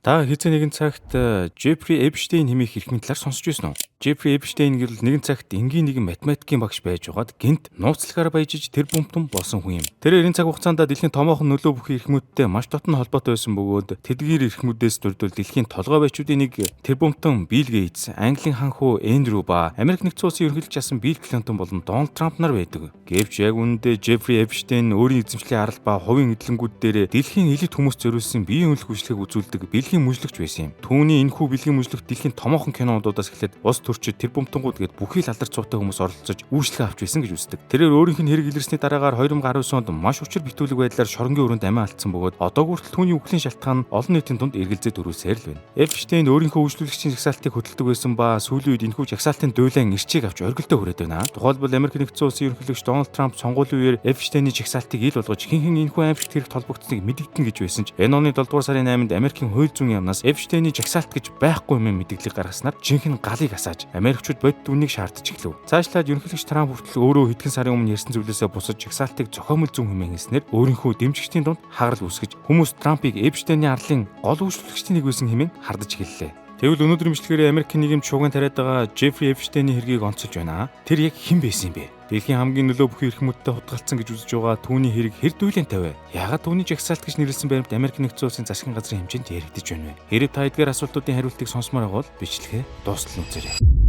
Та хэзээ нэгэн цагт Жеффри Эпштейн хэмээх эрхмийн талаар сонсч байсан уу? Жеффри Эпштейн гэвэл нэгэн цагт энгийн нэгэн математикийн багш байж байгаад гинт нууцлагаар баяжиж тэр бумтан болсон хүн юм. Тэр эрийн цаг хугацаанд дэлхийн томоохон нөлөө бүхий эрхмүүдтэй маш дотн холбоотой байсан бөгөөд тэдгээр эрхмүүдээс дурдвал дэлхийн толгой баячуудын нэг тэр бумтан Билл Гейтс, Английн ханхуу Эндрю ба Америк нэгдсэн улсын ерөнхийлөгч асан Билл Клинтон болон Дональд Трамп нар байдаг. Гэвч яг үүндээ Жеффри Эпштейн өөрийн эзэмшлийн арал ба хувийн эдлэнгүүд дээр дэлхийн элит хүмүүс зориулсан биеийн үнэлэх үйлчлэгийг үзүүлдэг бэлгийн мужлагч байсан юм. Түүний энэхүү бэлгийн мужлагт дэлхийн томоохон кинонуудаас эхлээд ус төрчид тэр бумтангууд гээд бүхий л алдар цуутай хүмүүс оролцож үйлчлэг авч байсан гэж үздэг. Тэрээр өөрийнх нь хэрэг илэрсний дараагаар 2019 онд маш учир битүүлэг байдлаар шоронгийн өрөөнд амиа алдсан бөгөөд одоо хүртэл түүний үхлийн шалтгаан олон нийтийн дунд эргэлзээ төрүүлсээр л байна. Эпштейн өөрийнхөө үйлчлүүлэгчийн жагсаалтыг хөдөлдөг байсан ба сүүлийн үед энэхүү жагсаалтын дуйлан эрчийг авч оргилдоо хүрээд байна. Тухайлбал Америк нэгдсэн улсын ерөнхийлөгч Дональд Трамп сонгуулийн үеэр Эпштейний жагсаалтыг ил болгож хинхэн энэхүү аймшигт хэрэг толбогдсныг мэдэгдэн гэж байсан ч энэ оны 7 дугаар сарын 8-нд Америкийн хууль зүйн яамнаас Эпштейний жагсаалт гэж байхгүй юм мэдээлэл гаргаснаар жинхэнэ галыг асааж Америкчууд бодит үннийг шаардж эхлэв. Цаашлаад ерөнхийлөгч Трамп хүртэл өөрөө хэдхэн сарын өмнө ярьсан зүйлээсээ бусад жагсаалтыг зохиомжтой зүн хэмээн хэлснээр өөрийнхөө дэмжигчдийн дунд хагарал үүсгэж хүмүүс Трампыг Эпштейний арлын гол үйлчлүүлэгчдийн нэг байсан хэмээн хардаж эхэллээ. Тэгвэл өнөөдөр мэдлэгээр Америкийн нийгэмд шууган тариад байгаа Жеффри Эпштейний хэргийг онцолж байна. Тэр яг хэн байсан юм бэ? Дэлхийн хамгийн нөлөө бүхий эрхмүүдтэй хутгалцсан гэж үзэж байгаа түүний хэрэг хэр дүүлэн тавиа? Яагаад түүний жагсаалт гэж нэрлсэн баримт Америк нэгдсэн улсын засгийн газрын хэмжээнд яригдж байна вэ? Хэрэг та эдгээр асуултуудын хариултыг сонсомоор байгаа бол бичлэгээ дуустал үзээрэй.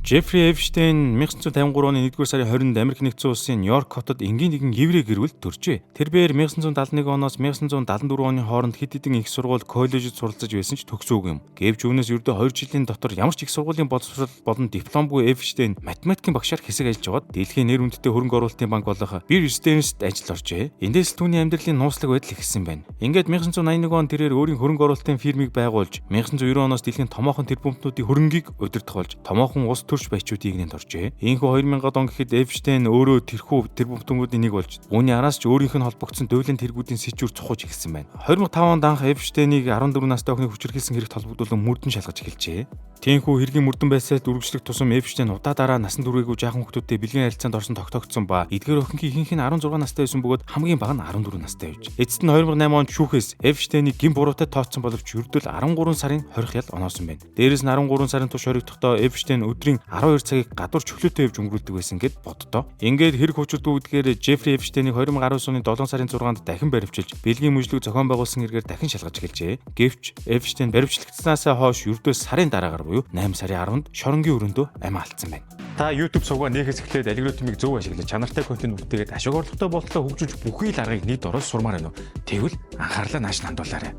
Жеффри Эпштейн 1953 оны 1-р сарын 20-нд Америк нэгдсэн улсын Нью-Йорк хотод энгийн нэгэн еврей гэрүүлд төржээ. Тэр бээр 1971 оноос 1974 оны хооронд хэд хэдэн их сургууль, коллежид суралцаж байсан ч төгсөөгүй юм. Гэвч үүнээс ердөө 2 жилийн дотор ямар ч их сургуулийн боловсрол болон дипломгүй Эпштейн математикийн багшаар хэсэг ажиллаж байгаад дэлхийн нэр хүндтэй хөрөнгө оруулалтын банк болох Bear Stearns-д ажиллаж оржээ. Эндээс түүний амьдралын нууцлаг байдал ихсэн байна. Ингээд 1981 онд тэрээр өөрийн хөрөнгө оруулалтын фирмийг байгуулж 1990 оноос дэлхийн томоохон тэр бумтнуудын хөрөнгийг удирдах болж томоохон улс төрч баячуудыг нэнд оржээ. Ийхүү 2000-ад он гэхэд Эпштейн өөрөө тэрхүү тэр бумтангуудын нэг болж үүний араас ч өөрийнх нь холбогдсон дуйлан тэргүүдийн сэжүүр цохож эхэлсэн байна. 2005 онд анх Эпштейнийг 14 настай охиныг хүчирхийлсэн хэрэг толбогдуулан мөрдөн шалгаж эхэлжээ. Тиймхүү хэргийн мөрдөн байсаад үргэлжлэх тусам Эпштейн удаа дараа насан туршаагүй жаахан хүүхдүүдтэй бэлгийн харилцаанд орсон тогтоогдсон ба эдгээр охингийн ихэнх нь 16 настай байсан бөгөөд хамгийн бага нь 14 настай байж. Эцэст нь 2008 онд шүүхээс Эпштейнийг гин буруутай тооцсон боловч ердөө 13 сарын хорих ял оноосон байна. Дээрээс нь 13 сарын турш хоригдохдоо Эпштейн өдрийн 12 цагийг гадуур чөлөөтэй явж өнгөрүүлдэг байсан гэд боддоо. Ингээд хэрэг хүчилдүүлдгээр Жеффри Эпштейнийг 2019 оны 7 сарын 6-нд дахин баривчилж бэлгийн мужлог зохион байгуулсан хэрэгээр дахин шалгаж эхэлжээ. Гэвч Эпштейн баривчлагдсанаас хойш ердөө сарын дараагаар буюу 8 сарын 10-нд шоронгийн өрөөндөө амиа алдсан байна. Та YouTube сувгаа нэхээс эхлээд алгоритмыг зөв ашиглаж чанартай контент бүтээгээд ашиг орлоготой болтлоо хөгжүүлж бүхий л аргыг нийт оролж сурмаар байна уу? Тэгвэл анхаарлаа нааш хандуулаарай.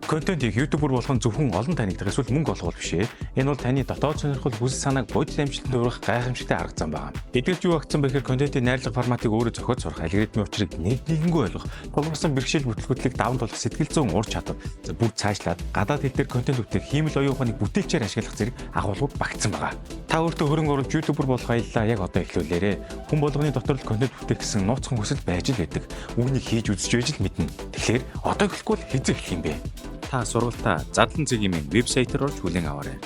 Контентийг YouTuber болох нь зөвхөн олон танигдах эсвэл мөнгө олох бол биш ээ. Энэ бол таны дотоод сонирхол хүсэл санааг бодит амжилтанд хүргэх гайхамшигтай арга зам байна. Эдгээр юу агцсан бэхээр контентын найрлага форматыг өөрөө зохиож сурах, алгоритмын учрыг нэгэнгүй ойлгох, тулгарсан бэрхшээл бүтлгүүтлийг даван тулах сэтгэл зүйн ур чадвар, бүр цаашлаад гадаад хэл дээр контент бүтээх, хиймэл оюун ухааныг бүтээлчээр ашиглах зэрэг агуулгууд багтсан байгаа. Та өөртөө хөрөнгө оруулж YouTuber болох аяллаа яг одоо эхлүүлээрэ. Хүн болгоны дотор л контент бүтээх гэсэн нууцхан хүсэл байж л байдаг. Үүнийг хийж үзэж байж л мэднэ. Тэгэхээр одоо эхлэхгүй л хэзээ эхлэх юм бэ? Та сургалтаа Задлан цэгийн вебсайтаар орж хүлээн аваарай.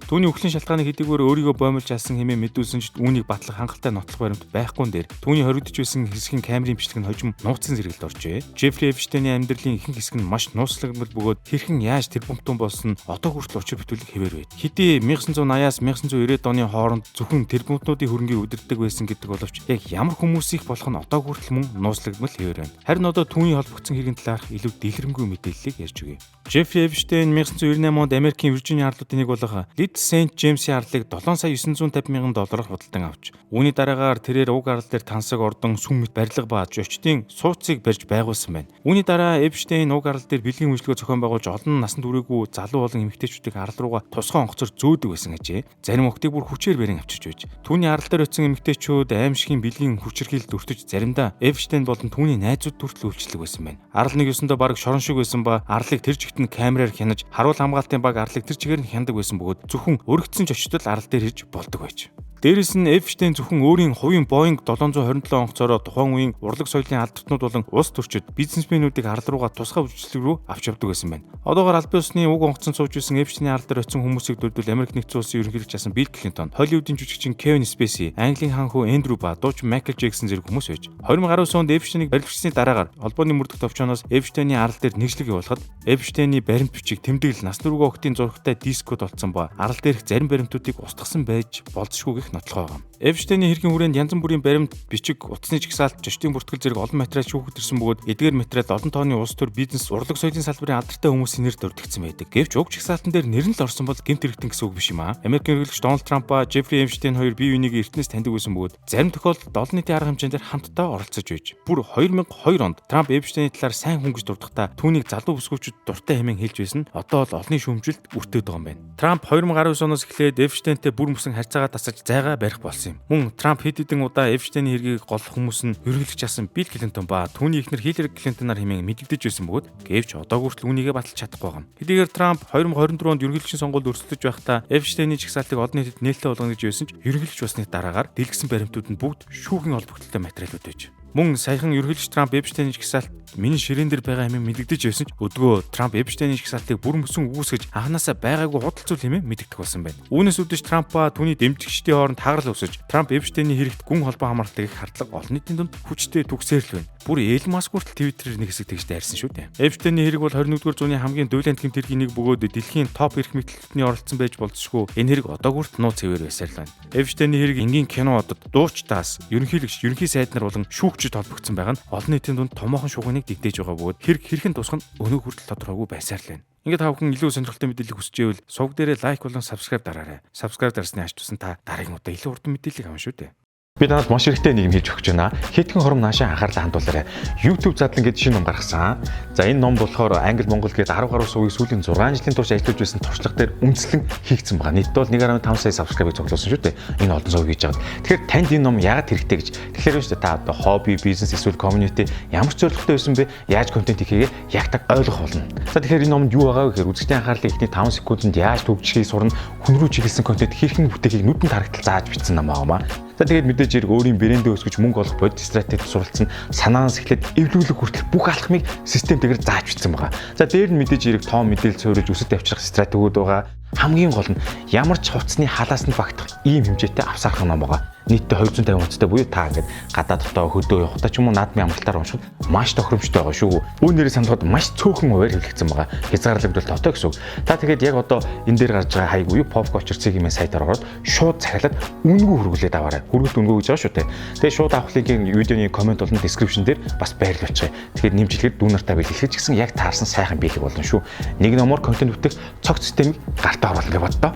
Түүний үхлийн шалтгааныг хэдийгээр өөрийгөө боомлж алсан хэмээн мэдүүлсэн ч үүнийг батлах хангалттай нотлох баримт байхгүй нээр түүний хоригдож байсан хэсгийн камерын бичлэг нь хожим нууцын зэрэгэлд оржээ. Жеффри Эпштейний амьдралын ихэнх хэсэг нь маш нууцлагмал бөгөөд хэрхэн яаж тэр бумтун болсон одоо хүртэл учир бүтүүлэг хэвээр байд. Хэдий 1980-аас 1990 оны хооронд зөвхөн тэр бумтнуудын хөрөнгийг удирддаг байсан гэдэг боловч яг ямар хүмүүсийг болох нь одоо хүртэл мөн нууцлагмал хэвээр байна. Харин одоо түүний холбогдсон хэргийн талаарх илүү дэлгэрэнгүй мэдээллийг ярьж өгье. Жеффри Эпштейн 1998 онд Америкийн Виржиниа арлуудын нэг болох Лид Сент Джеймсийн арлыг $7,950,000 худалдан авч үүний дараагаар тэрээр уг арал дээр тансаг ордон сүм мэт барилга ба зочдын сууцыг барьж байгуулсан байна. Үүний дараа Эпштейн уг арал дээр бэлгийн үйлчлэгөө зохион байгуулж олон насан туршаагүй залуу болон эмэгтэйчүүдийг арал руугаа тусгай онгоцоор зөөдөг байсан гэжээ. Зарим охтыг бүр хүчээр бэрэн авчирч байж. Түүний арал дээр очисон эмэгтэйчүүд аимшигын бэлгийн хүчирхийлэлд өртөж заримдаа Эпштейн болон түүний найзууд хүртэл үйлчлэг байсан байна. Арал нэг ёсондоо бараг шорон шиг байсан ба арлыг тэр жигт нь камераар хянаж харуул хамгаалтын баг арлыг тэр чигээр нь хяндаг байсан бөгөөд зөвхөн өргөцсөн ч очтол арал дээр ирж болдог байж. Дээрээс нь Эпштейн зөвхөн өөрийн хувийн Boeing 727 онгоцороо тухайн үеийн урлаг соёлын албатнууд болон улс төрчид бизнесмэнүүдийг арал руугаа тусгай үйлчлэг рүү авч явдаг байсан байна. Одоогоор албан ёсны уг онгоцон сууж исэн Эпштейний арал дээр очисон хүмүүсийг дурдвал Америк нэгдсэн улсын ерөнхийлөгч асан Билл Клинтон, Холливуудын жүжигчин Кевин Спейси, Английн хаан хүү Эндрю ба дуучин Майкл Джексон зэрэг хүмүүс байж 2019 онд Эпштейнийг барилгачсны дараагаар холбооны мөрдөх товчооноос Эпштейний арал дээр нэгжлэг явуулахад Эпштейний баримт бичиг тэмдэглэл нас дөрвөн октын зурагтай дискод олдсон ба арал дээрх зарим баримтуудыг устгасан байж болзошгүй гэх нотлохоо байгаа. Эпштейний хэргийн хүрээнд янз бүрийн баримт, бичиг, утасны жагсаалт, зочдын бүртгэл зэрэг олон материал шүүхэгдэрсэн бөгөөд эдгээр материал олон тооны улс төр бизнес, урлаг соёлын салбарын алдартай хүмүүсийн нэр дурдгдсан байдаг. Гэвч уг жагсаалтан дээр нэр нь л орсон бол гэмт хэрэгтэн гэсэн үг биш юм аа. Америкийн ерөнхийлөгч Дональд Трамп ба Жеффри Эпштейн хоёр бие биенийг эртнээс таньдаг байсан бөгөөд зарим тохиолдолд олон нийтийн арга хэмжээндээр хамтдаа оролцож байж. Бүр 2002 онд Трамп Эпштейний талаар сайн хүн гэж дурдахдаа түүнийг залуу бүсгүүчид дуртай хэмээн хэлж байсан нь одоо л олонний шүүмжилт өртөөд байгаа юм байна. Трамп 2019 оноос эхлээд Эпштейнтэй бүр мөсөн харьцаагаа тасаж зайгаа барих болсон юм. Мөн Трамп хэд хэдэн удаа Эпштейний хэргийг голох хүмүүс нь ерөнхийлөгч асан Билл Клинтон ба түүний эхнэр Хиллари Клинтонаар хэмээн мэдэгдэж байсан бөгөөд гэвч одоо хүртэл үүнийгээ баталж чадахгүй байгаа юм. Хэдийгээр Трамп 2024 онд ерөнхийлөгчийн сонгуульд өрсөлдөж байхдаа Эпштейний жагсаалтыг олон нийтэд нээлттэй болгоно гэж байсан ч ерөнхийлөгч болсны дараагаар дэлгэсэн баримтууд нь бүгд шүүхийн холбогдолтой материалууд байж. Мөн саяхан ерөнхийлөгч Трамп Эпштейний жагсаалт миний ширээн дээр байгаа хэмээн мэдэгдэж байсан ч өдгөө Трамп Эпштейний жагсаалтыг бүр мөсөн үүсгэж анханасаа байгаагүй худалцуул хэмээн мэдэгдэх болсон байна. Үүнээс үүдэж Трамп ба түүний дэмжигчдийн хооронд хагарал үүсэж Трамп Эпштейний хэрэгт гүн холбоо хамаарлалтыг их хардлага олон нийтийн дунд хүчтэй түгсээр л байна. Бүр Элон Маск хүртэл Твиттерээр нэг хэсэг тэгж дайрсан шүү дээ. Эпштейний хэрэг бол 21-р зууны хамгийн дуйлан гэмт хэргийн нэг бөгөөд дэлхийн топ эрх мэдэлтний оролцсон байж болзошгүй. Энэ хэрэг одоо хүртэл нууц хэвээр байсаар л байна. Эпштейний хэрэг энгийн кинодод дуучтаас ерөнхийлөгч, ерөнхий сайд нар болон шүүгчид холбогдсон байгаа нь олон нийтийн дунд томоохон шугамыг дэгдээж байгаа бөгөөд хэрхэн тусах нь өнөө хүртэл тодорхойгүй байсаар л байна. Ингээд та бүхэн илүү сонирхолтой мэдээлэл хүсэж байвал сувг дээрээ лайк болон subscribe дараарай. Subscribe дарсны ач тусам та дараагийн удаа илүү урдан мэдээлэл авах шүү дээ. Би танад маш хэрэгтэй нэг юм хэлж өгч байна. Хэдхэн хором наашаа анхаарлаа хандуулаарай. YouTube задлан гэдэг шинэ ном гаргасан. За энэ ном болохоор англи монгол гэдэг 10 гаруй сувгийг сүүлийн 6 жилийн турш ажиллаж байсан туршлага дээр үндэслэн хийгдсэн байгаа. Нийт бол 1.5 сая subscribe-ыг цуглуулсан шүү дээ. Энэ олон сувг хийж байгаа. Тэгэхээр танд энэ ном яагаад хэрэгтэй гэж. Тэгэхээр шүү дээ та одоо хобби, бизнес эсвэл community ямар ч зорилготой байсан бэ? Яаж контент хийхээ яг так ойлгох болно. За тэгэхээр энэ номонд юу байгаа вэ гэхээр үзэгчдийн анхаарлыг эхний 5 секундэд яаж төвчгийг сурна, хүн рүү чиглэсэн контент хэрхэн бүтээхийг нүдэнд харагдтал зааж бичсэн ном аа. За тэгээд мэдээж хэрэг өөрийн брэндээ өсгөж мөнгө олох бодит стратеги суралцсан санаанаас эхлээд эвлүүлэх хүртэл бүх алхмыг системтэйгээр зааж бичсэн байгаа. За дээр нь мэдээж хэрэг том мэдээлэл суурилж өсөлт авчрах стратегиуд байгаа. Хамгийн гол нь ямар ч хувцсны халаас нь багтах ийм хэмжээтэй авсаархан ном байгаа. Нийтдээ 250 үнэтэй буюу та ингээд гадаад дотоо хөдөө явахдаа ч юм уу наадмын амралтаар уншихад маш тохиромжтой байгаа шүү. Үүнээрээ санахад маш цөөхөн хуваар хэвлэгдсэн байгаа. Хязгаарлагдвал тотоо гэсэн үг. Та тэгээд яг одоо энэ дээр гарч байгаа хайг буюу Pop Culture-ийн хэмээн сайтаар ороод шууд захиалаад үнэгүй хүргэлээд аваарай. Хүргэлт үнэгүй гэж байгаа шүү дээ. Тэгээд шууд авах линкийн видеоны комент болон description дээр бас байрлал очихъя. Тэгэхээр нэмжлэхэд дүүнартаа бэлгэлж гисэн яг таарсан сайхан биелэг болно шүү. Нэг номоор контент бүтэх цогц системийг гартаа оруулах гэж боддоо.